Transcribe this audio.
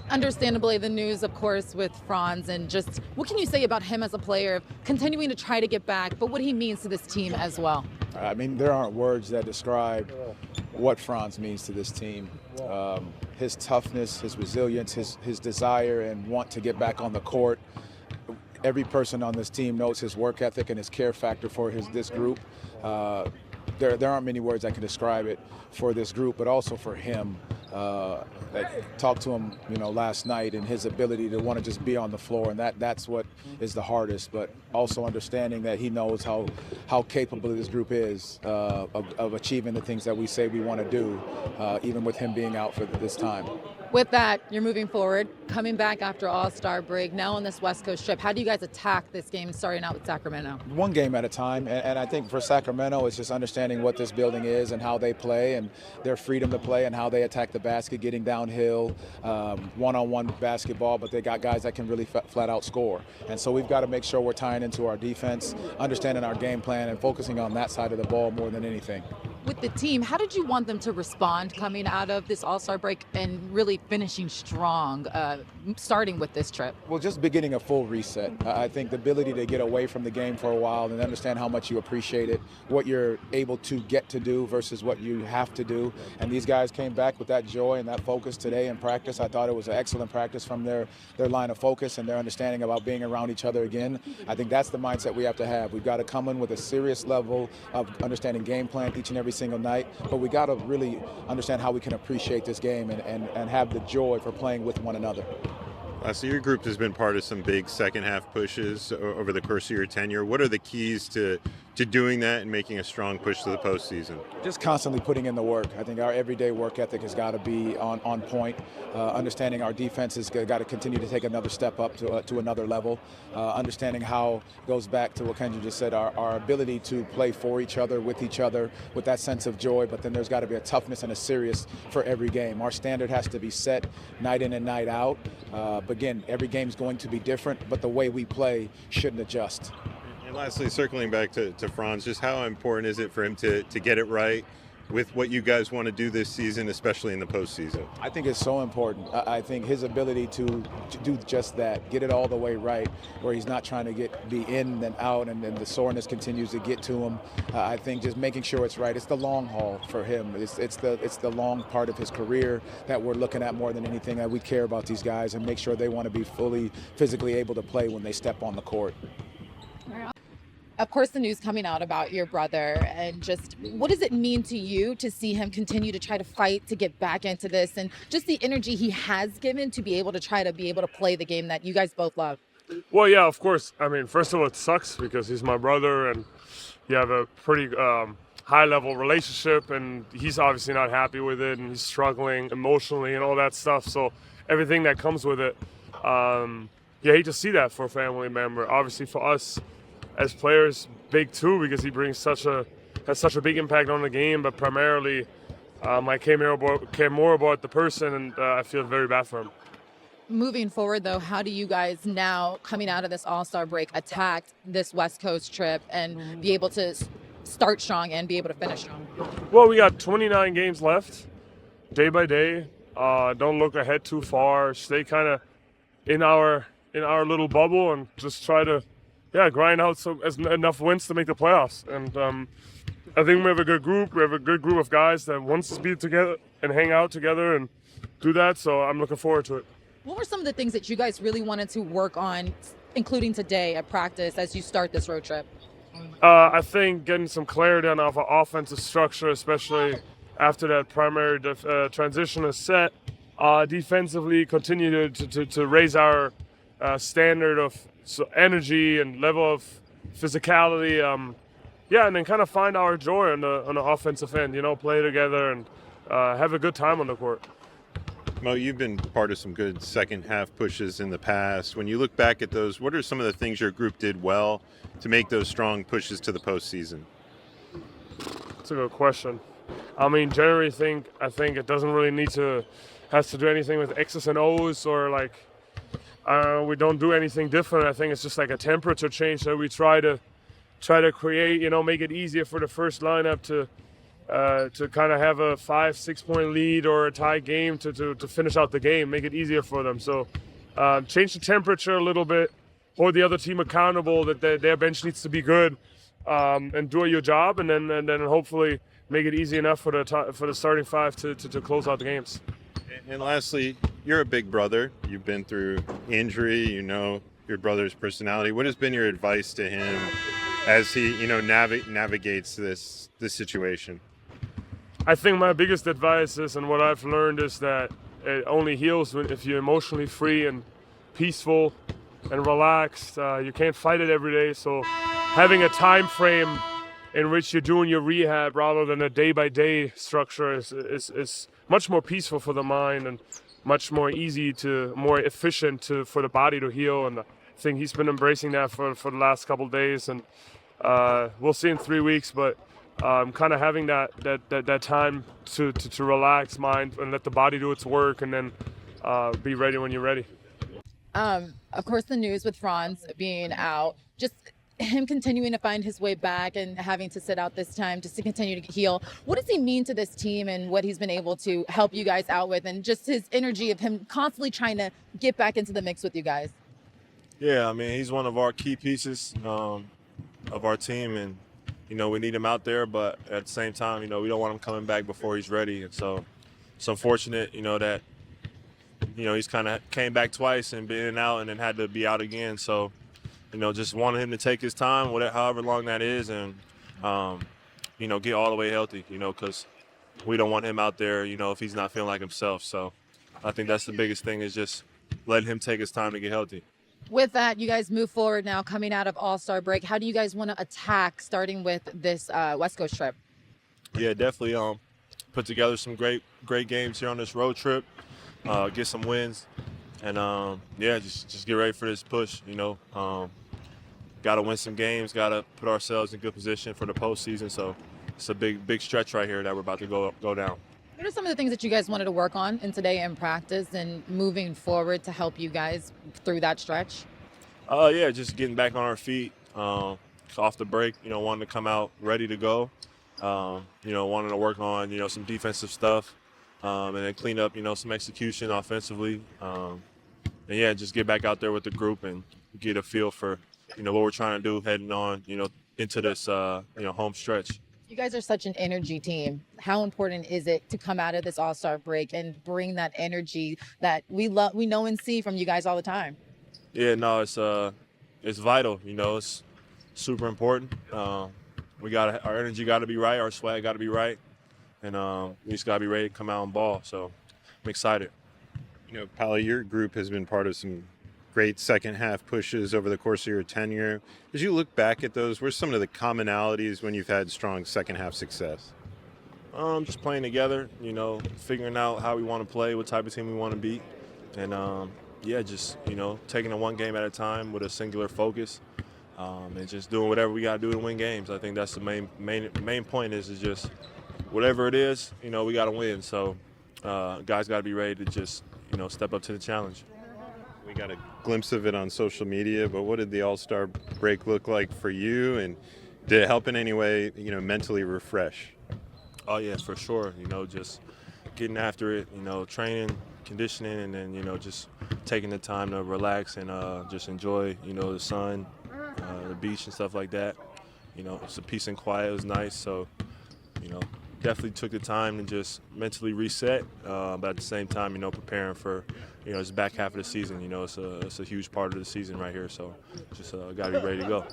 Understandably, the news, of course, with Franz, and just what can you say about him as a player, continuing to try to get back, but what he means to this team as well? I mean, there aren't words that describe what Franz means to this team. His toughness, his resilience, his desire and want to get back on the court. Every person on this team knows his work ethic and his care factor for this group. There aren't many words that can describe it for this group, but also for him. I talked to him, last night, and his ability to want to just be on the floor, and that's what is the hardest. But also understanding that he knows how capable this group is of achieving the things that we say we want to do, even with him being out for this time. With that, you're moving forward, coming back after All-Star break, now on this West Coast trip. How do you guys attack this game starting out with Sacramento? One game at a time, and I think for Sacramento, it's just understanding what this building is and how they play and their freedom to play and how they attack the basket, getting downhill, one-on-one basketball, but they got guys that can really flat out score. And so we've got to make sure we're tying into our defense, understanding our game plan, and focusing on that side of the ball more than anything. With the team, how did you want them to respond coming out of this All-Star break and really finishing strong, starting with this trip? Well, just beginning a full reset. I think the ability to get away from the game for a while and understand how much you appreciate it, what you're able to get to do versus what you have to do. And these guys came back with that joy and that focus today in practice. I thought it was an excellent practice from their line of focus and their understanding about being around each other again. I think that's the mindset we have to have. We've got to come in with a serious level of understanding game plan each and every single night, but we got to really understand how we can appreciate this game and have the joy for playing with one another. So your group has been part of some big second half pushes over the course of your tenure. What are the keys to doing that and making a strong push to the postseason? Just constantly putting in the work. I think our everyday work ethic has got to be on point. Understanding our defense has got to continue to take another step up to another level. Understanding how it goes back to what Kendra just said, our ability to play for each other, with that sense of joy, but then there's got to be a toughness and a serious for every game. Our standard has to be set night in and night out. But again, every game's going to be different, but the way we play shouldn't adjust. And lastly, circling back to Franz, just how important is it for him to get it right with what you guys want to do this season, especially in the postseason? I think it's so important. I think his ability to do just that, get it all the way right, where he's not trying to be in and out and then the soreness continues to get to him. I think just making sure it's right. It's the long haul for him. It's the long part of his career that we're looking at more than anything. That we care about these guys and make sure they want to be fully physically able to play when they step on the court. Of course, the news coming out about your brother, and just what does it mean to you to see him continue to try to fight to get back into this, and just the energy he has given to be able to play the game that you guys both love? Well, yeah, of course. I mean, first of all, it sucks because he's my brother and you have a pretty high-level relationship, and he's obviously not happy with it, and he's struggling emotionally and all that stuff. So everything that comes with it, you hate to see that for a family member. Obviously, for us as players, big too, because he brings has such a big impact on the game. But primarily, I care more about the person, and I feel very bad for him. Moving forward, though, how do you guys now, coming out of this All-Star break, attack this West Coast trip and be able to start strong and be able to finish strong? Well, we got 29 games left, day by day. Don't look ahead too far. Stay kind of in our little bubble and just try to grind out enough wins to make the playoffs. And I think we have a good group. We have a good group of guys that wants to be together and hang out together and do that. So I'm looking forward to it. What were some of the things that you guys really wanted to work on, including today at practice as you start this road trip? I think getting some clarity on our offensive structure, especially after that primary transition is set. Defensively, continue to raise our standard of energy and level of physicality. And then kind of find our joy on the offensive end. Play together and have a good time on the court. Mo, you've been part of some good second half pushes in the past. When you look back at those, what are some of the things your group did well to make those strong pushes to the postseason? That's a good question. I mean, generally I think it doesn't really has to do anything with X's and O's or we don't do anything different. I think it's just like a temperature change that we try to create, make it easier for the first lineup to to kind of have a 5-6 point lead or a tie game to finish out the game, make it easier for them. So change the temperature a little bit, hold the other team accountable that their bench needs to be good, and do your job, and then hopefully make it easy enough for the starting five to close out the games. And lastly, you're a big brother. You've been through injury. You know your brother's personality. What has been your advice to him as he, navigates this situation? I think my biggest advice is, and what I've learned is that it only heals if you're emotionally free and peaceful and relaxed. You can't fight it every day. So having a time frame in which you're doing your rehab rather than a day-by-day structure is much more peaceful for the mind and much more more efficient for the body to heal. And I think he's been embracing that for the last couple of days. And we'll see in 3 weeks, but kind of having that time to relax mind and let the body do its work, and then be ready when you're ready. Of course, the news with Franz being out, just him continuing to find his way back and having to sit out this time just to continue to heal. What does he mean to this team and what he's been able to help you guys out with, and just his energy of him constantly trying to get back into the mix with you guys? Yeah, I mean, he's one of our key pieces of our team, and, we need him out there, but at the same time, we don't want him coming back before he's ready. And so it's unfortunate, that, he's kind of came back twice and been in and out and then had to be out again. So, just wanted him to take his time, however long that is, and, get all the way healthy, because we don't want him out there, if he's not feeling like himself. So I think that's the biggest thing, is just letting him take his time to get healthy. With that, you guys move forward now, coming out of All-Star break. How do you guys want to attack starting with this West Coast trip? Yeah, definitely put together some great games here on this road trip, get some wins, and just get ready for this push. Got to win some games, got to put ourselves in good position for the postseason. So it's a big stretch right here that we're about to go down. What are some of the things that you guys wanted to work on in today in practice and moving forward to help you guys through that stretch? Just getting back on our feet, off the break, wanting to come out ready to go, wanting to work on, some defensive stuff, and then clean up, some execution offensively. Just get back out there with the group and get a feel for, what we're trying to do heading on, into this, home stretch. You guys are such an energy team. How important is it to come out of this All-Star break and bring that energy that we know and see from you guys all the time? Yeah, no, it's vital. It's super important. Our energy got to be right, our swag got to be right, and we just got to be ready to come out and ball. So I'm excited. Paolo, your group has been part of some great second half pushes over the course of your tenure. As you look back at those, what are some of the commonalities when you've had strong second half success? Just playing together, figuring out how we want to play, what type of team we want to beat, and taking it one game at a time with a singular focus, and just doing whatever we got to do to win games. I think that's the main point is just whatever it is, we got to win. So guys got to be ready to just step up to the challenge. We got a glimpse of it on social media, but what did the All-Star break look like for you, and did it help in any way, mentally refresh? Oh yeah, for sure. Just getting after it, training, conditioning, and then, just taking the time to relax and just enjoy, the sun, the beach and stuff like that. It's a peace and quiet. It was nice. So, definitely took the time to just mentally reset, but at the same time, preparing for, this back half of the season. It's a huge part of the season right here. So just got to be ready to go.